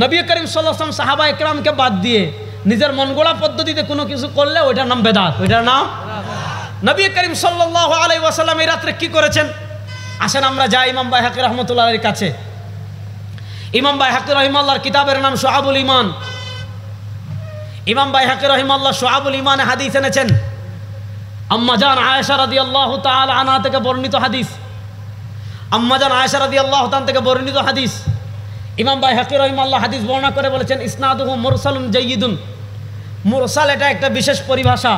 নবী করিম সাল্লাল্লাহু আলাইহি ওয়াসাল্লাম সাহাবা একরামকে বাদ দিয়ে নিজের মন গড়া পদ্ধতিতে কোনো কিছু করলে ওইটার নাম বেদাত, ওইটার নাম। নবী করিম সাল্লাল্লাহু আলাইহি ওয়াসাল্লাম এই রাত্রে কি করেছেন? আসেন আমরা যাই ইমাম বাইহাকি রাহমাতুল্লাহ আলাইহির কাছে। ইমাম বাইহাকি রাহিমাহুল্লাহর কিতাবের নাম শুআবুল ঈমান। ইমাম বাইহাকি রাহিমাহুল্লাহ শুআবুল ঈমানে হাদিস এনেছেন। আম্মা জান আয়েশা রাদিয়াল্লাহু তাআলা আনহা থেকে বর্ণিত হাদিস। আম্মা জান আয়েশা রাদিয়াল্লাহু তাআলা থেকে বর্ণিত হাদিস। ইমাম বাইহাকি রাহিমাহুল্লাহ হাদিস বর্ণনা করে বলেছেন ইসনাদুহু মুরসালুন জাইয়িদুন। মুরসাল এটা একটা বিশেষ পরিভাষা।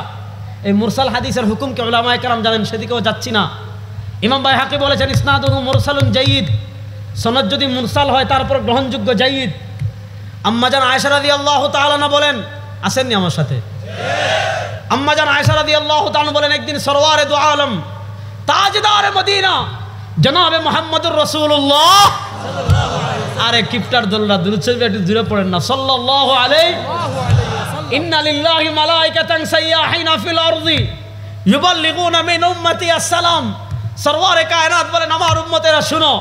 এই মুরসাল হাদিসের হুকুমকে উলামায়ে কেরাম জানেন, সেদিকেও যাচ্ছি না। ইমাম বাইহাকি বলেছেন ইসনাদুহু মুরসালুন জাইয়িদ, সনদ যদি মুরসাল হয় তারপর গ্রহণযোগ্য জাইয়িদ। আম্মা জান আয়েশা রাদিয়াল্লাহু তাআলা না বলেন, আসেননি আমার সাথে? আম্মা জান আয়েশা রাদিয়াল্লাহু তাআলা বলেন একদিন সরওয়ারে দু আলম তাজদারে মদিনা জনাবে মুহাম্মদুর রাসূলুল্লাহ আরে কিপটার দোলরা দুরূদ শরীফ একটু দূরে পড়েন না, সাল্লাল্লাহু আলাইহি ইন্না লিল্লাহি মালাইকাতান সাইয়াহিনা ফিল আরদি ইউবাল্লিগুনা মিন উম্মতি আসসালাম। সরওয়ারে কায়নাত বলেন আমার উম্মতেরা শুনো,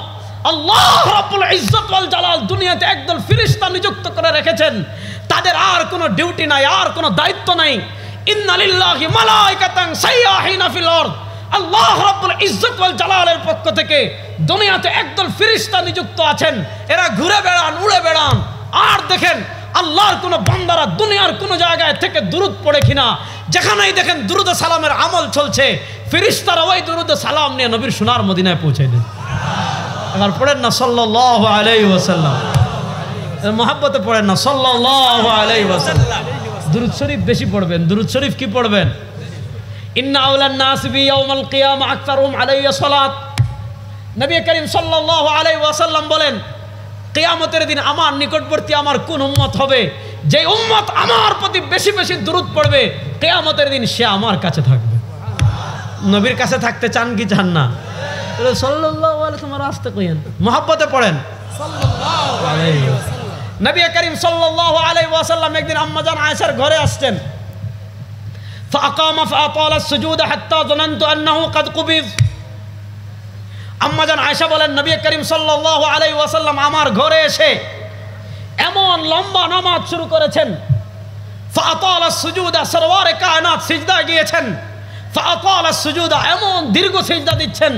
আল্লাহ রাব্বুল ইজ্জত ওয়াল জালাল দুনিয়াতে একদল ফেরেশতা নিযুক্ত করে রেখেছেন, তাদের আর কোনো ডিউটি নাই, আর কোনো দায়িত্ব নাই। ইন্না লিল্লাহি মালাইকাতান সাইয়াহিনা ফিল আরদ, আল্লাহ রাব্বুল ইজ্জত ওয়াল জালালের পক্ষ থেকে দুনিয়াতে একদল ফেরেশতা নিযুক্ত আছেন, এরা ঘুরে বেড়ান, উড়ে বেড়ান, আর দেখেন আল্লাহর কোন বান্দারা দুনিয়ার কোন জায়গায় থেকে দুরূদ পড়ে কিনা। যেখানেই দেখেন দুরূদ সালামের আমল চলছে, ফেরেশতারা ওই দুরূদ সালাম নিয়ে নবীর সোনার মদিনায় পৌঁছে দেন। এবার পড়েন না সাল্লাল্লাহু আলাইহি ওয়াসাল্লাম, মহব্বতে পড়েন না সাল্লাল্লাহু আলাইহি ওয়াসাল্লাম। দুরূদ শরীফ বেশি পড়বেন। দুরূদ শরীফ কি পড়বেন? ইন্না আউলান নাস বি ইয়াউমাল কিয়ামা আকতারুহুম আলাইয়া সালাত। নবী করিম সাল্লাল্লাহু আলাইহি ওয়াসাল্লাম বলেন কিয়ামতের দিন আমার নিকটবর্তী আমার কোন উম্মত হবে, যে উম্মত আমার প্রতি বেশি বেশি দুরূদ পড়বে, কিয়ামতের দিন সে আমার কাছে থাকবে। নবীর কাছে থাকতে চান কি চান না? সাল্লাল্লাহু আলাইহি ওয়াসাল্লাম আসতে কইেন, মহব্বতে পড়েন সাল্লাল্লাহু আলাইহি ওয়াসাল্লাম। নবী করিম সাল্লাল্লাহু আলাইহি ওয়াসাল্লাম একদিন আম্মা জান আয়েশার ঘরে আসছেন। ফাকামা ফাতালা সুজুদ হাত্তা যনানতু আন্নাহু قد قبض। আম্মা জান আয়েশা বলেন নবী করিম সাল্লাল্লাহু আলাইহি ওয়াসাল্লাম আমার ঘরে এসে এমন লম্বা নামাজ শুরু করেছেন। ফাতালা সুজুদা, সরওয়ারে কায়নাত সিজদা গিয়েছেন। ফাতালা সুজুদা, এমন দীর্ঘ সিজদা দিচ্ছেন।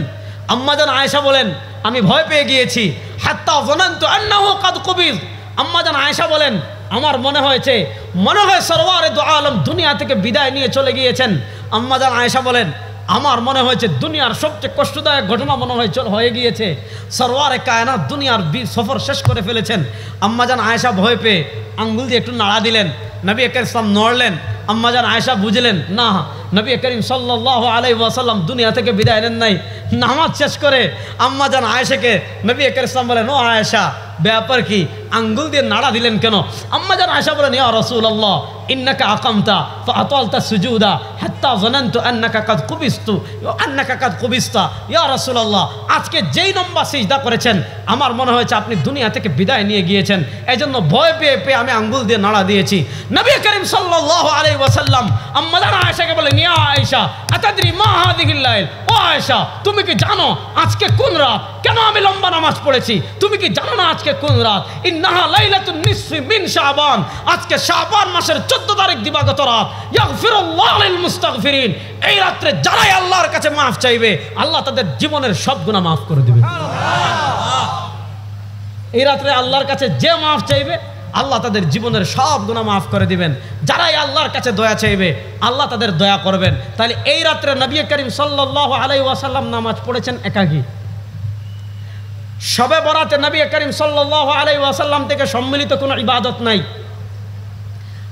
আম্মা জান আয়েশা বলেন আমি ভয় পেয়ে গিয়েছি। হাত্তা যনানতু আন্নাহু قد قبض। আম্মা জান আয়েশা বলেন আমার মনে হয় সরওয়ারে দু আলম দুনিয়া থেকে বিদায় নিয়ে চলে গিয়েছেন। আম্মা জান আয়েশা বলেন আমার মনে হয়েছে দুনিয়ার সবচেয়ে কষ্টদায়ক ঘটনা মনে হয়ে গিয়েছে, সরওয়ারে কায়নাত দুনিয়ার সফর শেষ করে ফেলেছেন। আম্মা জান আয়েশা ভয় পেয়ে আঙ্গুল দিয়ে একটু নাড়া দিলেন, নবী করিম সাল্লাল্লাহু নড়লেন। আম্মা জান আয়েশা বুঝলেন না, নবী করিম সাল্লাল্লাহু আলাইহি ওয়াসাল্লাম দুনিয়া থেকে বিদায় নেন নাই। নামাজ শেষ করে আম্মা জান আয়েশাকে নবী করিম সাল্লাল্লাহু বলেন ও আয়েশা ব্যাপার কি, আঙ্গুল দিয়ে নাড়া দিলেন কেন? আম্মা জান আয়েশা বলেন ইয়া রাসূলুল্লাহ ইন্নাকা আকামতা ফাআতালতা সুজুদা হাত্তা যনানতু আন্নাকা কাদ কুবিস্তু আন্নাকা কাদ কুবিস্তা। ইয়া রাসূলুল্লাহ আজকে যেই লম্বা সিজদা করেছেন আমার মনে হয়েছে আপনি দুনিয়া থেকে বিদায় নিয়ে গিয়েছেন, এজন্য ভয় পেয়ে আমি আঙ্গুল দিয়ে নাড়া দিয়েছি। নবী করিম সাল্লাল্লাহু আলাইহি ওয়াসাল্লাম আম্মা জান আয়েশাকে বলেন ইয়া আয়েশা আতাদরি মা হাযিহিল লাইল, ও আয়েশা তুমি কি জানো আজকে কোন রাত, কেন আমি লম্বা নামাজ পড়েছি? তুমি কি জানো না আজকে কোন রাত? ইন্নাহা লাইলাতুন নিসফি মিন শাবান, আজকে শাবান মাসের 14 তারিখ দিবাগত রাত। ইয়াগফিরুল্লাহু লিল মুস্তাগফিরিন, এই রাতে যারাই আল্লাহর কাছে মাফ চাইবে আল্লাহ তাদের জীবনের সব গুনাহ মাফ করে দিবেন। এই রাতে আল্লাহর কাছে যে মাফ চাইবে আল্লাহ তাদের জীবনের সব গুনাহ মাফ করে দিবেন। যারাই আল্লাহর কাছে দয়া চাইবে আল্লাহ তাদের দয়া করবেন। তাহলে এই রাতে নবী করিম সাল্লাল্লাহু আলাইহি ওয়াসাল্লাম নামাজ পড়েছেন একাকী। শবে বরাতে নবী করিম সাল্লাল্লাহু আলাইহি ওয়াসাল্লাম থেকে সম্মিলিত কোনো ইবাদত নাই।